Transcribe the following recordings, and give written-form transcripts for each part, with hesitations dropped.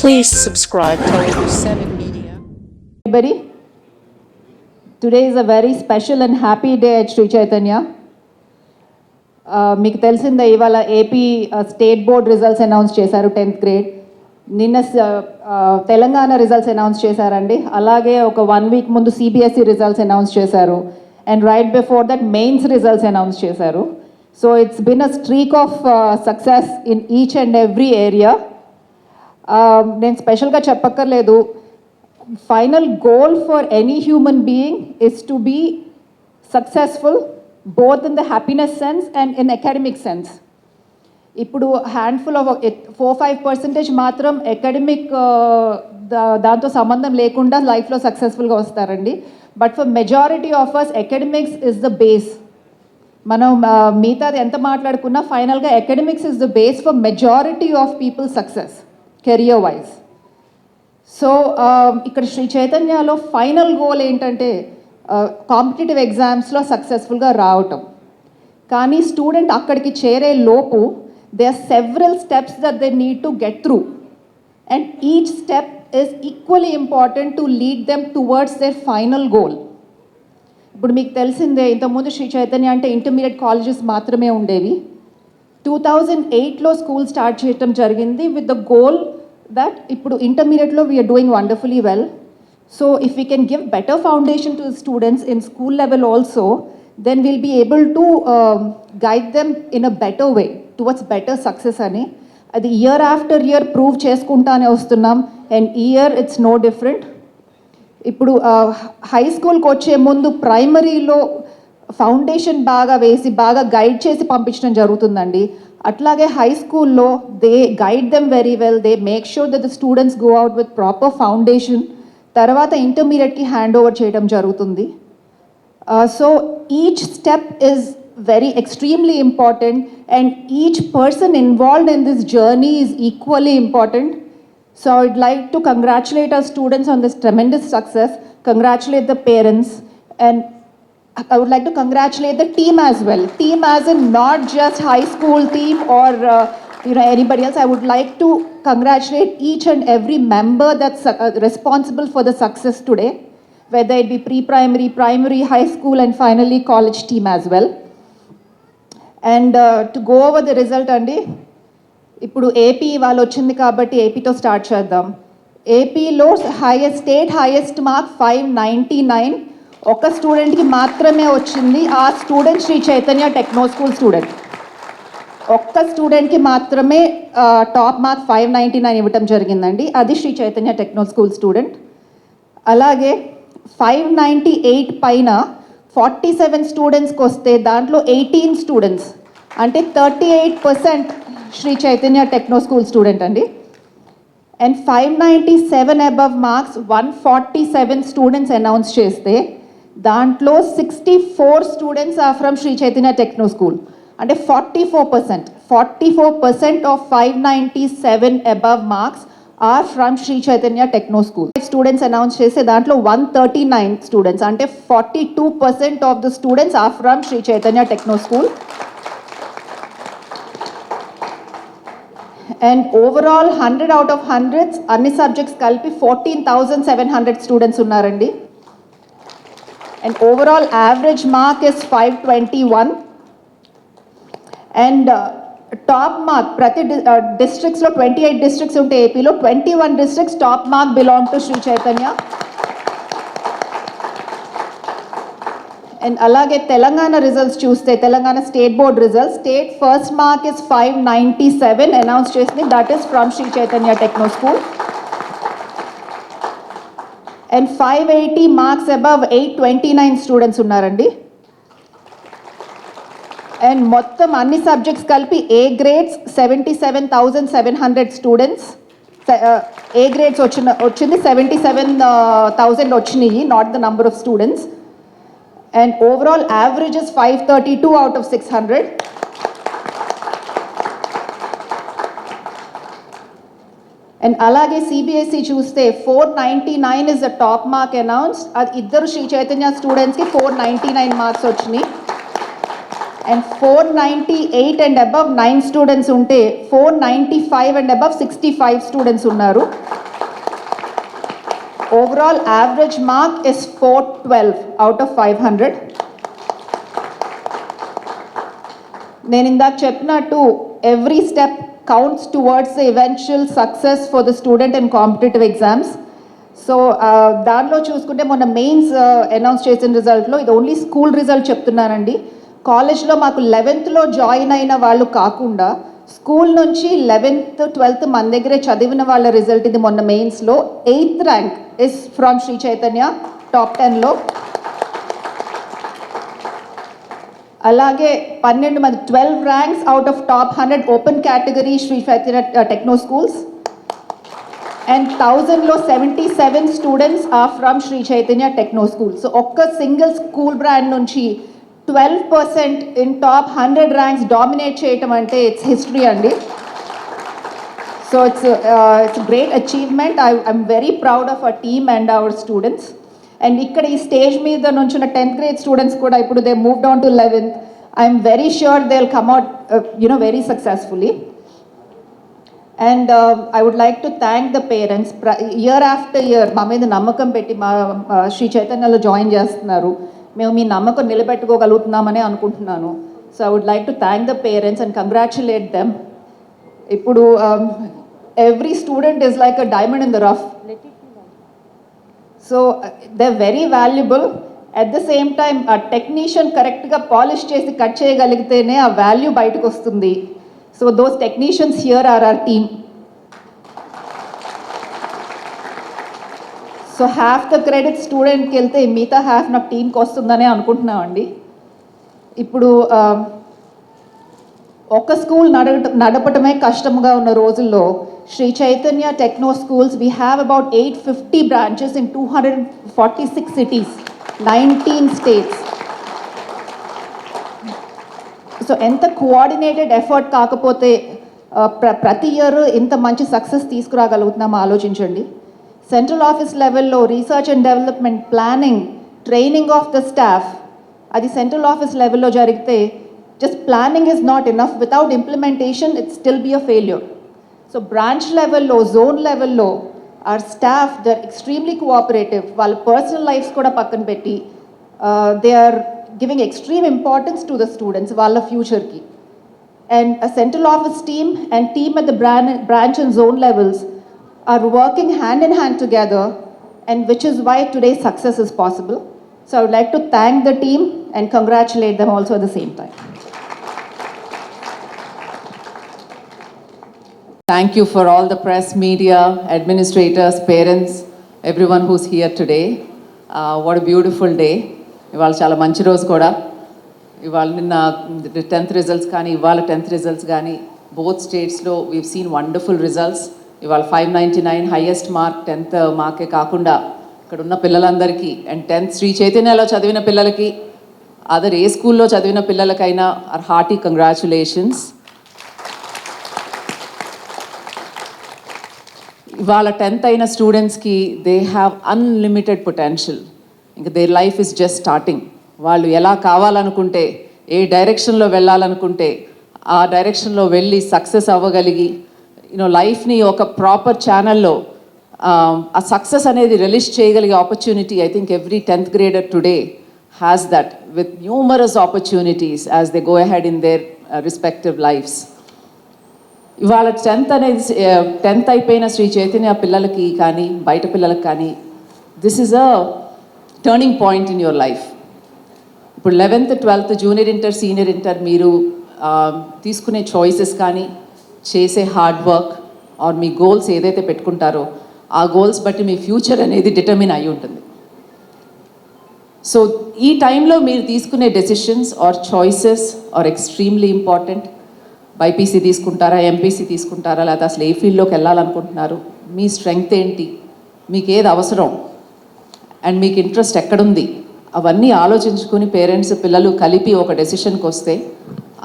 Please subscribe to Telugu 7 Media. Everybody, today is a very special and happy day at Sri Chaitanya. మీకు తెలిసిందే ఇవాళ AP state board results announce చేశారు 10th grade. నిన్న Telangana results announce చేశారండి. అలాగే ఒక 1 week ముందు సిబిఎస్ఈ రిజల్ట్స్ అనౌన్స్ చేశారు. And right before that mains results announce చేశారు. So it's been a streak of success in each and every area. నేను స్పెషల్గా చెప్పక్కర్లేదు, final goal for any human being is to be successful both in the happiness sense and in academic sense. ఇప్పుడు handful of 4-5% మాత్రం academic దాంతో సంబంధం లేకుండా లైఫ్లో సక్సెస్ఫుల్గా వస్తారండి. But for majority of us academics is the base. మనం మిగతాది ఎంత మాట్లాడుకున్నా ఫైనల్గా academics is the base for majority of people success career wise. So ఇక్కడ శ్రీ చైతన్యలో ఫైనల్ గోల్ ఏంటంటే కాంపిటేటివ్ ఎగ్జామ్స్లో సక్సెస్ఫుల్గా రావటం. కానీ స్టూడెంట్ అక్కడికి చేరే లోపు they are several steps that they need to get through and each step is equally important to lead them towards there final goal. ఇప్పుడు మీకు తెలిసిందే, ఇంతకుముందు శ్రీ చైతన్య అంటే ఇంటర్మీడియట్ కాలేజెస్ మాత్రమే ఉండేవి. 2008లో స్కూల్ స్టార్ట్ చేయటం జరిగింది విత్ ద గోల్ దట్ ఇప్పుడు ఇంటర్మీడియట్లో we're doing wonderfully well. So if we can give better foundation to the students in school level also, then we'll be able to guide them in a better way towards better success ani. Adi year after year prove cheskuntane vastunnam and year it's no different. Ippudu high school ki vache mundu primary lo foundation baga vesi baga guide chesi pampiంచడం జరుగుతుందండి. అట్లాగే high స్కూల్లో they guide them very well, they make sure that the students go out with proper foundation. తర్వాత ఇంటర్మీడియట్కి hand over చేయడం జరుగుతుంది. So each step is very extremely important and each person involved in this journey is equally important. So I would like to congratulate our students on this tremendous success, congratulate the parents, and I would like to congratulate the team as well. Team as in not just high school team or anybody else. I would like to congratulate each and every member that's responsible for the success today, whether it be pre-primary, primary, high school and finally college team as well. And to go over the result andi, ఇప్పుడు AP వాళ్ళు వచ్చింది కాబట్టి ఏపీతో start చేద్దాం. ఏపీలో state highest mark 599 ఒక స్టూడెంట్కి మాత్రమే వచ్చింది. ఆ student Sri Chaitanya techno school student. ఒక్క స్టూడెంట్కి మాత్రమే టాప్ మార్క్ 599 ఇవ్వటం జరిగిందండి. అది Sri Chaitanya techno school student. అలాగే 598 పైన 47 స్టూడెంట్స్కి వస్తే దాంట్లో 18 స్టూడెంట్స్ అంటే 38% Sri Chaitanya techno school student అండి. And 597 above marks 147 students announce చేస్తే దాంట్లో 64 students are from Sri Chaitanya techno School. అంటే 44% of 597 above marks are from Sri Chaitanya techno School. Students announce చేస్తే దాంట్లో 139 స్టూడెంట్స్ అంటే 42% of the students are from Sri Chaitanya techno School. And overall 100 out of 100 అన్ని subjects కలిపి 14,700 students ఉన్నారండి. And overall average mark is 521. And top mark ప్రతి డిస్ట్రిక్ట్స్లో 28 districts ఉంటే ఏపీలో 21 districts top mark belong to Sri Chaitanya. And అలాగే తెలంగాణ రిజల్ట్స్ చూస్తే Telangana state board results, state first mark is 597 announce చేసింది, that is from Sri Chaitanya techno School. And 580 marks above 829 students ఉన్నారండి. And మొత్తం అన్ని సబ్జెక్ట్స్ కలిపి A grades 77,700 students. A grades వచ్చింది 77,000 వచ్చినాయి, not the number of students. And overall average is 532 out of 600. And అలాగే CBSE చూస్తే 499 is the top mark announced. అది ఇద్దరు శ్రీ చైతన్య స్టూడెంట్స్కి 499 మార్క్స్ వచ్చినాయి. అండ్ 498 అండ్ అబవ్ 9 స్టూడెంట్స్ ఉంటే 495 అండ్ అబవ్ 65 స్టూడెంట్స్ ఉన్నారు. Overall average mark is 412 out of 500. నేను ఇందాక చెప్పినట్టు every step counts towards the eventual success for the student in competitive exams. So దానిలో చూసుకుంటే మొన్న మెయిన్స్ అనౌన్స్ చేసిన రిజల్ట్లో ఇది ఓన్లీ స్కూల్ రిజల్ట్ చెప్తున్నానండి. కాలేజ్లో మాకు 11th జాయిన్ అయిన వాళ్ళు కాకుండా స్కూల్ నుంచి 11th 12th మన దగ్గరే చదివిన వాళ్ళ రిజల్ట్ ఇది మొన్న మెయిన్స్లో 8th rank is from Sri Chaitanya top 10లో. అలాగే 12 మంది 12 ranks out of top 100 open category Sri Chaitanya techno Schools. And 1000లో 77 students are from Sri Chaitanya techno School. So ఒక్క సింగిల్ స్కూల్ బ్రాండ్ నుంచి 12% ఇన్ టాప్ 100 ర్యాంక్స్ డామినేట్ చేయటం అంటే ఇట్స్ హిస్టరీ అండి. So it's great achievement. I'm very proud of our team and our students. And ఇక్కడ ఈ stage మీద నుంచిన 10th grade students కూడా ఇప్పుడు they move down to 11th. I'm very sure they will come out very successfully. And I would like to thank the parents. Year after year మా మీద నమ్మకం పెట్టి మా శ్రీ చైతన్యలో జాయిన్ చేస్తున్నారు. మేము మీ నమ్మకం నిలబెట్టుకోగలుగుతున్నామని అనుకుంటున్నాను. So I would like to thank the parents and congratulate them. ఇప్పుడు every student is like a diamond in the rough. So they very valuable. At the same time ఆ టెక్నీషియన్ కరెక్ట్గా పాలిష్ చేసి cut చేయగలిగితేనే ఆ value బయటకు వస్తుంది. So those technicians here are our team. So half the credit స్టూడెంట్కి వెళ్తే మిగతా హాఫ్ నాకు టీంకి వస్తుందనే అనుకుంటున్నామండి. ఇప్పుడు ఒక స్కూల్ నడపటమే కష్టంగా ఉన్న రోజుల్లో Shri Chaitanya techno schools we have about 850 branches in 246 cities, 19 states. So ఎంత కోఆర్డినేటెడ్ ఎఫర్ట్ కాకపోతే ప్రతి ఇయర్ ఇంత మంచి సక్సెస్ తీసుకురాగలుగుతున్నామో ఆలోచించండి. సెంట్రల్ ఆఫీస్ లెవెల్లో research and development, planning, training of the staff అది సెంట్రల్ ఆఫీస్ లెవెల్లో జరిగితే just planning is not enough. Without implementation it still be a failure. So branch లెవెల్లో, జోన్ లెవెల్లో or staff they are extremely cooperative. వాళ్ళ personal lives కూడా పక్కన పెట్టి they are giving extreme importance to the students వాళ్ళ ఫ్యూచర్కి. And a central office team and team at the branch and zone levels are working hand in hand together, and which is why today's success is possible. So I would like to thank the team and congratulate them also at the same time. Thank you for all the press, media, administrators, parents, everyone who's here today. What a beautiful day. ఇవాళ చాలా మంచి రోజు కూడా. ఇవాళ నిన్న 10th results కానీ ఇవాళ 10th results కానీ బోత్ స్టేట్స్లో వీవ్ సీన్ వండర్ఫుల్ రిజల్ట్స్. ఇవాళ 599 హైయెస్ట్ మార్క్ 10th మార్కే కాకుండా ఇక్కడ ఉన్న పిల్లలందరికీ అండ్ 10th శ్రీ చైతన్యలో చదివిన పిల్లలకి, అదర్ ఏ స్కూల్లో చదివిన పిల్లలకైనా ఆర్ హార్టీ కంగ్రాచులేషన్స్. ఇవాళ 10th అయిన స్టూడెంట్స్కి దే హ్యావ్ అన్లిమిటెడ్ పొటెన్షియల్. ఇంకా their life is just starting. వాళ్ళు ఎలా కావాలనుకుంటే, ఏ డైరెక్షన్లో వెళ్ళాలనుకుంటే ఆ డైరెక్షన్లో వెళ్ళి సక్సెస్ అవ్వగలిగి లైఫ్ని ఒక ప్రాపర్ ఛానల్లో ఆ సక్సెస్ అనేది రిలీజ్ చేయగలిగే opportunity I think every 10th grader today has that with numerous opportunities as they go ahead in their respective lifes. ఇవాళ 10th అనేది 10th అయిపోయిన శ్రీ చైతన్య పిల్లలకి కానీ బయట పిల్లలకి కానీ this is a turning point in your life. ఇప్పుడు 11th 12th junior inter, senior inter మీరు తీసుకునే చాయిసెస్ కానీ చేసే hard work or me goals ఏదైతే పెట్టుకుంటారో ఆ గోల్స్ బట్టి మీ ఫ్యూచర్ అనేది డిటర్మిన్ అయి ఉంటుంది. సో ఈ టైంలో మీరు తీసుకునే decisions or choices are extremely important. BiPC తీసుకుంటారా, ఎంపీసీ తీసుకుంటారా, లేదా అసలు ఏ ఫీల్డ్లోకి వెళ్ళాలనుకుంటున్నారు, మీ స్ట్రెంగ్త్ ఏంటి, మీకు ఏది అవసరం అండ్ మీకు ఇంట్రెస్ట్ ఎక్కడుంది, అవన్నీ ఆలోచించుకుని పేరెంట్స్ పిల్లలు కలిపి ఒక డెసిషన్కి వస్తే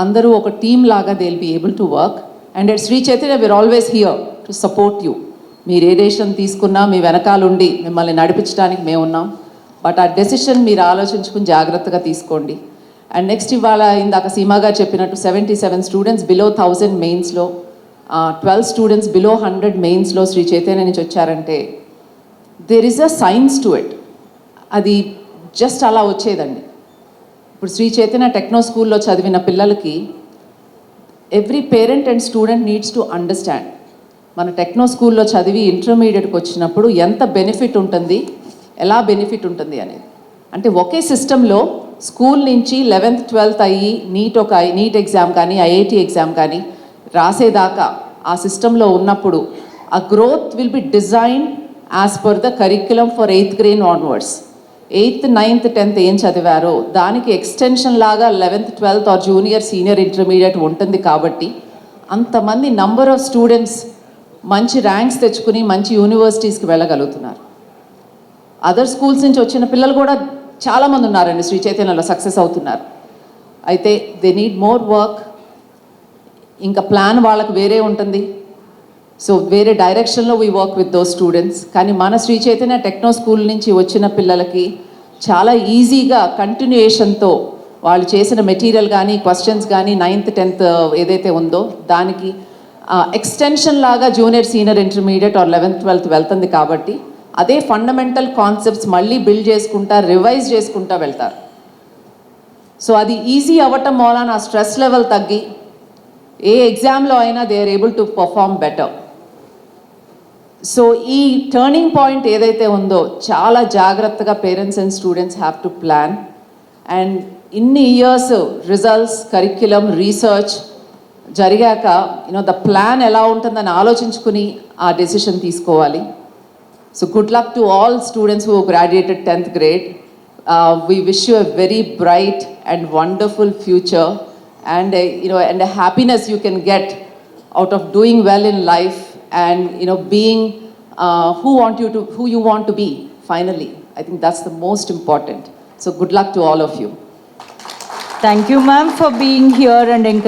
అందరూ ఒక టీమ్ లాగా they will be able to work. And at Shri Chaitanya we're always here to support you. మీరు ఏ డెసిషన్ తీసుకున్నా మీ వెనకాలండి మిమ్మల్ని నడిపించడానికి మేము ఉన్నాం. బట్ ఆ డెసిషన్ మీరు ఆలోచించుకుని జాగ్రత్తగా తీసుకోండి. అండ్ నెక్స్ట్ ఇవాళ ఇందాక సీమాగా చెప్పినట్టు 77 స్టూడెంట్స్ బిలో 1000 మెయిన్స్లో, 12 స్టూడెంట్స్ బిలో 100 మెయిన్స్లో శ్రీ చైతన్య నుంచి వచ్చారంటే there is a science to it. అది జస్ట్ అలా వచ్చేదండి. ఇప్పుడు శ్రీ చైతన్య టెక్నో స్కూల్లో చదివిన పిల్లలకి every parent and student needs to understand మన టెక్నో స్కూల్లో చదివి ఇంటర్మీడియట్కి వచ్చినప్పుడు ఎంత బెనిఫిట్ ఉంటుంది, ఎలా బెనిఫిట్ ఉంటుంది అనేది. అంటే ఒకే సిస్టంలో స్కూల్ నుంచి 11th 12th అయ్యి నీట్ ఎగ్జామ్ కానీ ఐఐటి ఎగ్జామ్ కానీ రాసేదాకా ఆ సిస్టంలో ఉన్నప్పుడు ఆ growth will be design as per the curriculum for 8th grade onwards. 8th 9th 10th ఏం చదివారో దానికి ఎక్స్టెన్షన్ లాగా 11th 12th are junior senior intermediate ఉంటుంది. కాబట్టి అంతమంది నంబర్ ఆఫ్ స్టూడెంట్స్ మంచి ర్యాంక్స్ తెచ్చుకుని మంచి యూనివర్సిటీస్కి వెళ్ళగలుగుతున్నారు. అదర్ స్కూల్స్ నుంచి వచ్చిన పిల్లలు కూడా చాలామంది ఉన్నారండి శ్రీ చైతన్యలో సక్సెస్ అవుతున్నారు. అయితే దే నీడ్ మోర్ వర్క్. ఇంకా ప్లాన్ వాళ్ళకి వేరే ఉంటుంది. సో వేరే డైరెక్షన్లో we work with those students. కానీ మన శ్రీ చైతన్య టెక్నో స్కూల్ నుంచి వచ్చిన పిల్లలకి చాలా ఈజీగా కంటిన్యూయేషన్తో వాళ్ళు చేసిన మెటీరియల్ కానీ క్వశ్చన్స్ కానీ 9th 10th ఏదైతే ఉందో దానికి ఎక్స్టెన్షన్ లాగా junior senior intermediate or 11th 12th వెళ్తుంది. కాబట్టి అదే ఫండమెంటల్ కాన్సెప్ట్స్ మళ్ళీ బిల్డ్ చేసుకుంటా రివైజ్ చేసుకుంటా వెళ్తారు. సో అది ఈజీ అవ్వటం మూలాన ఆ స్ట్రెస్ లెవెల్ తగ్గి ఏ ఎగ్జామ్లో అయినా they are able to perform better. So ఈ టర్నింగ్ పాయింట్ ఏదైతే ఉందో చాలా జాగ్రత్తగా parents and students have to plan. And ఇన్ని ఇయర్స్ రిజల్ట్స్ కరిక్యులం రీసెర్చ్ జరిగాక ద ప్లాన్ ఎలా ఉంటుందని ఆలోచించుకుని ఆ డెసిషన్ తీసుకోవాలి. So good luck to all students who graduated 10th grade. We wish you a very bright and wonderful future and and a happiness you can get out of doing well in life and being who you want to be finally. I think that's the most important. So good luck to all of you. Thank you, ma'am, for being here and encouraging.